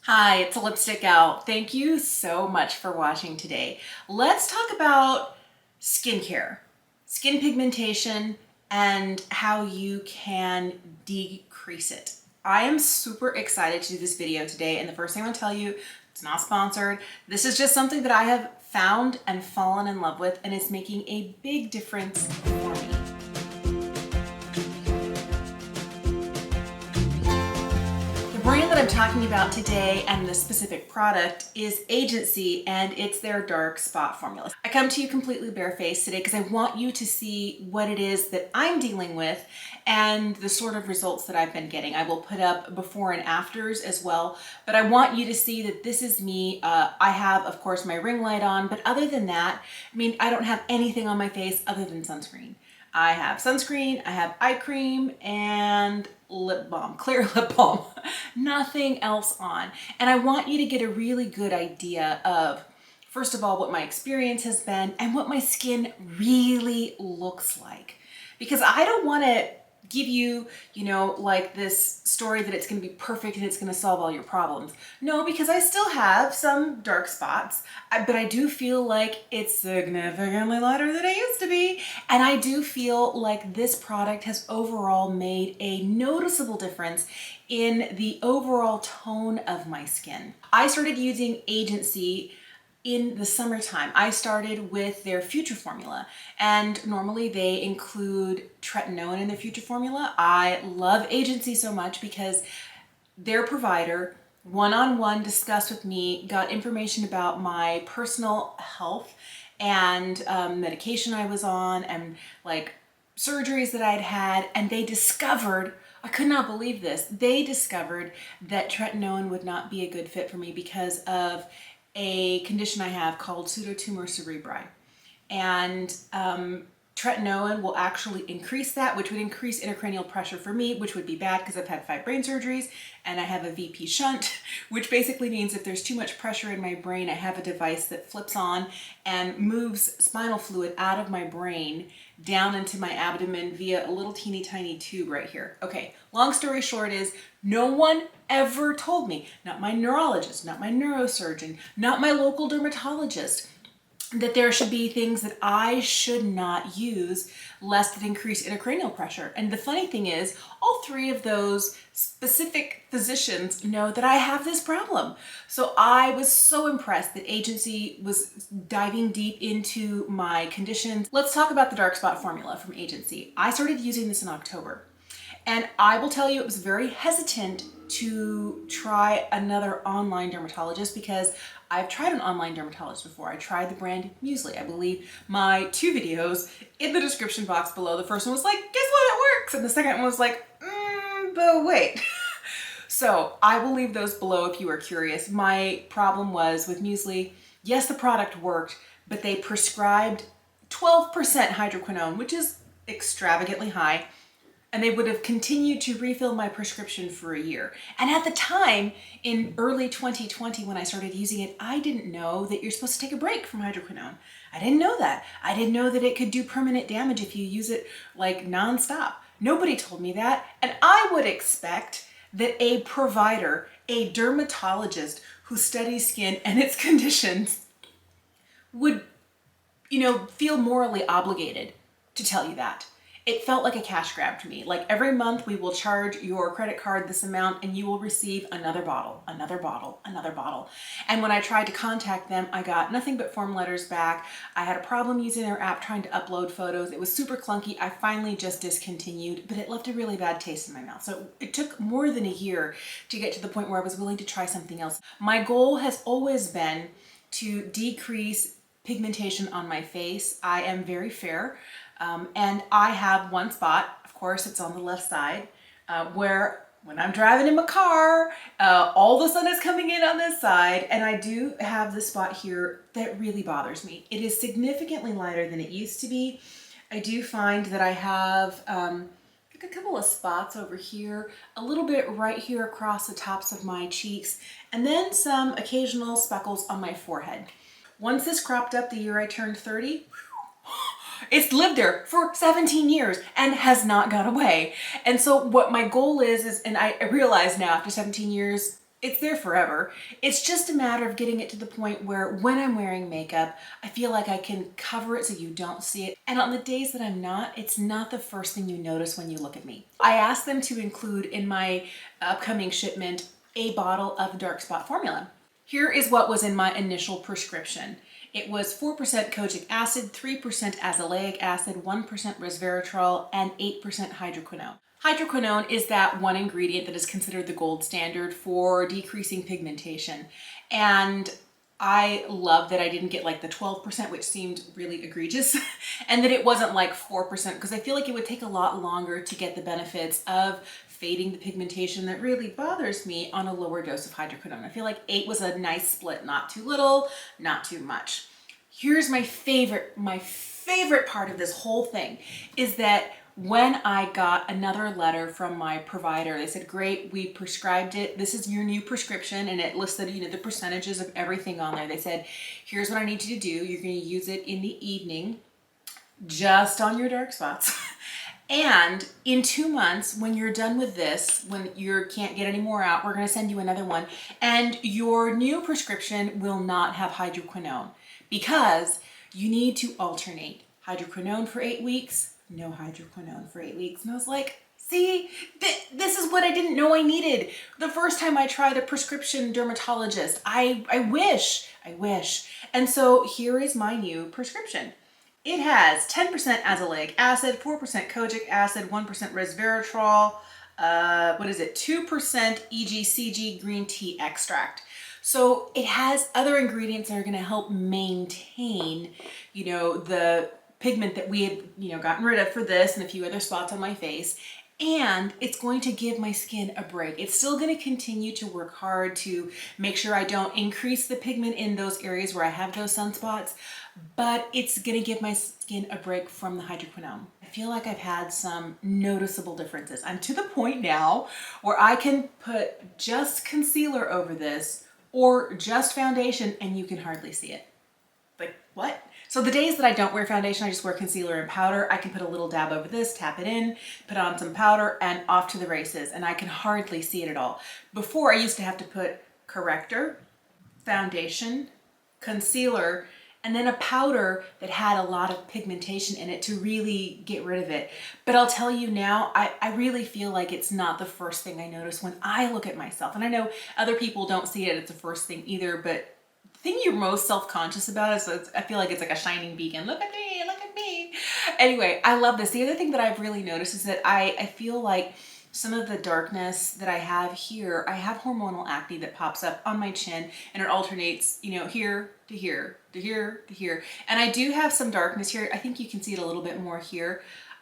Hi, it's a Lipstick Gal. Thank you so much for watching today. Let's talk about skincare, skin pigmentation, and how you can decrease it. I am super excited to do this video today, and the first thing I want to tell you, it's not sponsored. This is just something that I have found and fallen in love with, and it's making a big difference for me. The brand that I'm talking about today and the specific product is Agency, and it's their dark spot formula. I come to you completely barefaced today because I want you to see what it is that I'm dealing with and the sort of results that I've been getting. I will put up before and afters as well, but I want you to see that this is me. I have, of course, my ring light on, but other than that, I don't have anything on my face other than sunscreen. I have sunscreen, I have eye cream, and lip balm, clear lip balm, nothing else on. And I want you to get a really good idea of, first of all, what my experience has been and what my skin really looks like. Because I don't want to give you, like this story that it's going to be perfect and it's going to solve all your problems. No, because I still have some dark spots, but I do feel like it's significantly lighter than it used to be. And I do feel like this product has overall made a noticeable difference in the overall tone of my skin. I started using Agency in the summertime. I started with their Future formula, and normally they include tretinoin in their Future formula. I love Agency so much because their provider one-on-one discussed with me, got information about my personal health and medication I was on and like surgeries that I'd had, and they discovered, I could not believe this, they discovered that tretinoin would not be a good fit for me because of a condition I have called pseudotumor cerebri. And tretinoin will actually increase that, which would increase intracranial pressure for me, which would be bad because I've had 5 brain surgeries and I have a VP shunt, which basically means if there's too much pressure in my brain, I have a device that flips on and moves spinal fluid out of my brain down into my abdomen via a little teeny tiny tube right here. Okay, long story short is no one ever told me, not my neurologist, not my neurosurgeon, not my local dermatologist, that there should be things that I should not use lest it increase intracranial pressure. And the funny thing is, all 3 of those specific physicians know that I have this problem. So I was so impressed that Agency was diving deep into my conditions. Let's talk about the dark spot formula from Agency. I started using this in October. And I will tell you, it was very hesitant to try another online dermatologist because I've tried an online dermatologist before. I tried the brand Muesli. I believe my 2 videos in the description box below. The first one was like, guess what, it works. And the second one was like, but wait. So I will leave those below if you are curious. My problem was with Muesli, yes, the product worked, but they prescribed 12% hydroquinone, which is extravagantly high. And they would have continued to refill my prescription for a year. And at the time, in early 2020, when I started using it, I didn't know that you're supposed to take a break from hydroquinone. I didn't know that. I didn't know that it could do permanent damage if you use it like nonstop. Nobody told me that. And I would expect that a provider, a dermatologist who studies skin and its conditions would, feel morally obligated to tell you that. It felt like a cash grab to me. Like every month we will charge your credit card this amount and you will receive another bottle, another bottle, another bottle. And when I tried to contact them, I got nothing but form letters back. I had a problem using their app trying to upload photos. It was super clunky. I finally just discontinued, but it left a really bad taste in my mouth. So it took more than a year to get to the point where I was willing to try something else. My goal has always been to decrease pigmentation on my face. I am very fair. And I have one spot, of course, it's on the left side, where when I'm driving in my car, all the sun is coming in on this side, and I do have the spot here that really bothers me. It is significantly lighter than it used to be. I do find that I have like a couple of spots over here, a little bit right here across the tops of my cheeks, and then some occasional speckles on my forehead. Once this cropped up the year I turned 30, it's lived there for 17 years and has not gone away. And so what my goal is, and I realize now after 17 years, It's there forever. It's just a matter of getting it to the point where when I'm wearing makeup, I feel like I can cover it so you don't see it. And on the days that I'm not, it's not the first thing you notice when you look at me. I asked them to include in my upcoming shipment a bottle of dark spot formula. Here is what was in my initial prescription. It was 4% kojic acid, 3% azelaic acid, 1% resveratrol, and 8% hydroquinone. Hydroquinone is that one ingredient that is considered the gold standard for decreasing pigmentation. And I love that I didn't get like the 12%, which seemed really egregious, and that it wasn't like 4%, because I feel like it would take a lot longer to get the benefits of fading the pigmentation that really bothers me on a lower dose of hydroquinone. I feel like 8 was a nice split, not too little, not too much. Here's my favorite part of this whole thing is that when I got another letter from my provider, they said, great, we prescribed it. This is your new prescription. And it listed, the percentages of everything on there. They said, here's what I need you to do. You're going to use it in the evening, just on your dark spots. And in 2 months, when you're done with this, when you can't get any more out, we're going to send you another one. And your new prescription will not have hydroquinone because you need to alternate hydroquinone for 8 weeks, no hydroquinone for 8 weeks. And I was like, see, this is what I didn't know I needed. The first time I tried a prescription dermatologist, I wish. And so here is my new prescription. It has 10% azelaic acid, 4% kojic acid, 1% resveratrol, 2% EGCG green tea extract. So it has other ingredients that are going to help maintain, the pigment that we had, gotten rid of for this and a few other spots on my face. And it's going to give my skin a break. It's still going to continue to work hard to make sure I don't increase the pigment in those areas where I have those sunspots, but it's going to give my skin a break from the hydroquinone. I feel like I've had some noticeable differences. I'm to the point now where I can put just concealer over this or just foundation and you can hardly see it. Like, what? So the days that I don't wear foundation, I just wear concealer and powder. I can put a little dab over this, tap it in, put on some powder, and off to the races. And I can hardly see it at all. Before, I used to have to put corrector, foundation, concealer, and then a powder that had a lot of pigmentation in it to really get rid of it. But I'll tell you now, I really feel like it's not the first thing I notice when I look at myself. And I know other people don't see it as the first thing either, but the thing you're most self-conscious about is I feel like it's like a shining beacon. Look at me, look at me. Anyway, I love this. The other thing that I've really noticed is that I feel like some of the darkness that I have here, I have hormonal acne that pops up on my chin and it alternates, here to here, to here, to here. And I do have some darkness here. I think you can see it a little bit more here.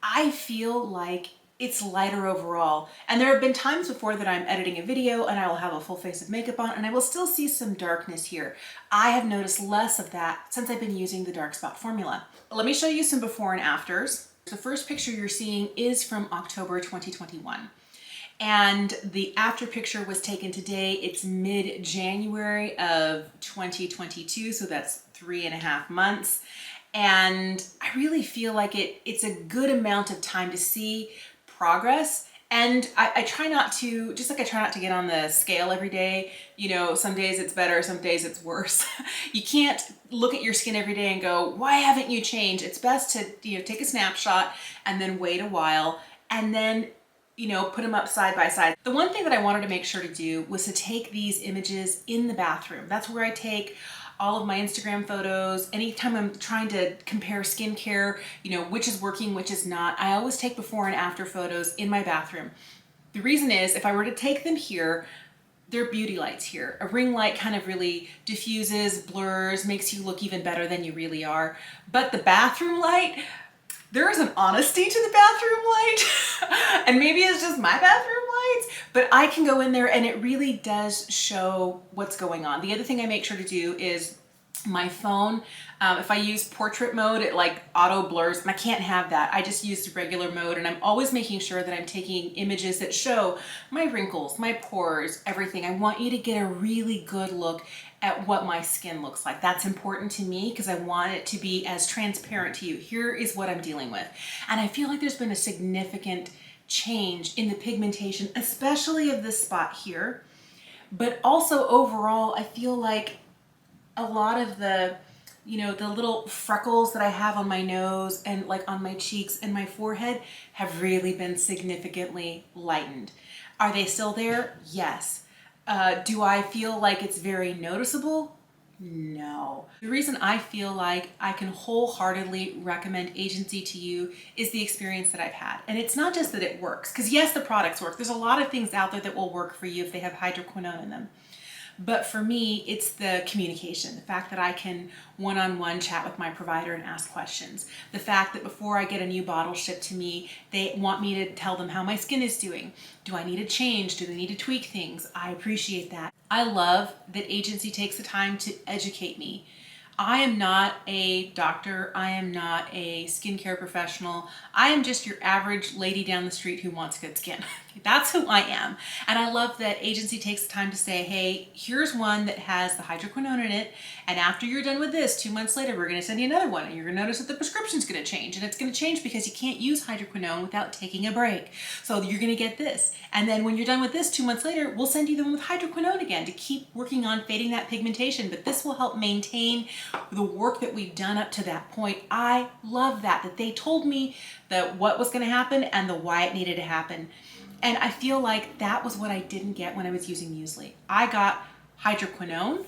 I feel like it's lighter overall. And there have been times before that I'm editing a video and I will have a full face of makeup on and I will still see some darkness here. I have noticed less of that since I've been using the dark spot formula. Let me show you some before and afters. The first picture you're seeing is from October 2021. And the after picture was taken today. It's mid-January of 2022, so that's 3.5 months. And I really feel like it's a good amount of time to see progress. And I try not to, just like I try not to get on the scale every day, some days it's better, some days it's worse. You can't look at your skin every day and go, why haven't you changed? It's best to, take a snapshot and then wait a while and then put them up side by side. The one thing that I wanted to make sure to do was to take these images in the bathroom. That's where I take all of my Instagram photos. Anytime I'm trying to compare skincare, which is working, which is not, I always take before and after photos in my bathroom. The reason is if I were to take them here, they're beauty lights here. A ring light kind of really diffuses, blurs, makes you look even better than you really are. But the bathroom light, there is an honesty to the bathroom light, and maybe it's just my bathroom lights, but I can go in there and it really does show what's going on. The other thing I make sure to do is my phone, if I use portrait mode, it like auto blurs, and I can't have that. I just use regular mode, and I'm always making sure that I'm taking images that show my wrinkles, my pores, everything. I want you to get a really good look at what my skin looks like. That's important to me because I want it to be as transparent to you. Here is what I'm dealing with. And I feel like there's been a significant change in the pigmentation, especially of this spot here. But also overall, I feel like a lot of the, the little freckles that I have on my nose and like on my cheeks and my forehead have really been significantly lightened. Are they still there? Yes. Do I feel like it's very noticeable? No. The reason I feel like I can wholeheartedly recommend agency to you is the experience that I've had. And it's not just that it works, because yes, the products work. There's a lot of things out there that will work for you if they have hydroquinone in them. But for me, it's the communication, the fact that I can one-on-one chat with my provider and ask questions. The fact that before I get a new bottle shipped to me, they want me to tell them how my skin is doing. Do I need a change? Do they need to tweak things? I appreciate that. I love that agency takes the time to educate me. I am not a doctor. I am not a skincare professional. I am just your average lady down the street who wants good skin. That's who I am. And I love that agency takes the time to say, hey, here's one that has the hydroquinone in it. And after you're done with this, 2 months later, we're going to send you another one. And you're going to notice that the prescription's going to change. And it's going to change because you can't use hydroquinone without taking a break. So you're going to get this. And then when you're done with this 2 months later, we'll send you the one with hydroquinone again to keep working on fading that pigmentation. But this will help maintain the work that we've done up to that point. I love that they told me that what was going to happen and the why it needed to happen. And I feel like that was what I didn't get when I was using Muesli. I got hydroquinone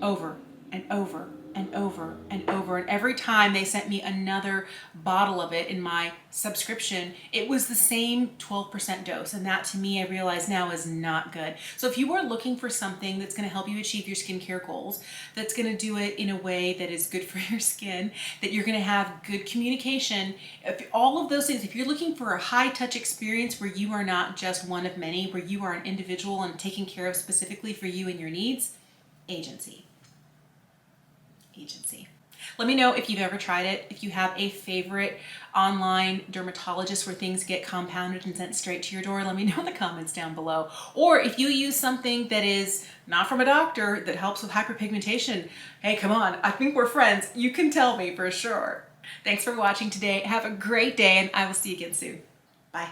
over and over and over and over. And every time they sent me another bottle of it in my subscription, it was the same 12% dose. And that to me, I realize now is not good. So if you are looking for something that's going to help you achieve your skincare goals, that's going to do it in a way that is good for your skin, that you're going to have good communication, if all of those things, if you're looking for a high touch experience where you are not just one of many, where you are an individual and taken care of specifically for you and your needs, agency. Let me know if you've ever tried it, if you have a favorite online dermatologist where things get compounded and sent straight to your door. Let me know in the comments down below. Or if you use something that is not from a doctor that helps with hyperpigmentation, hey, come on, I think we're friends. You can tell me for sure. Thanks for watching today. Have a great day, and I will see you again soon. Bye.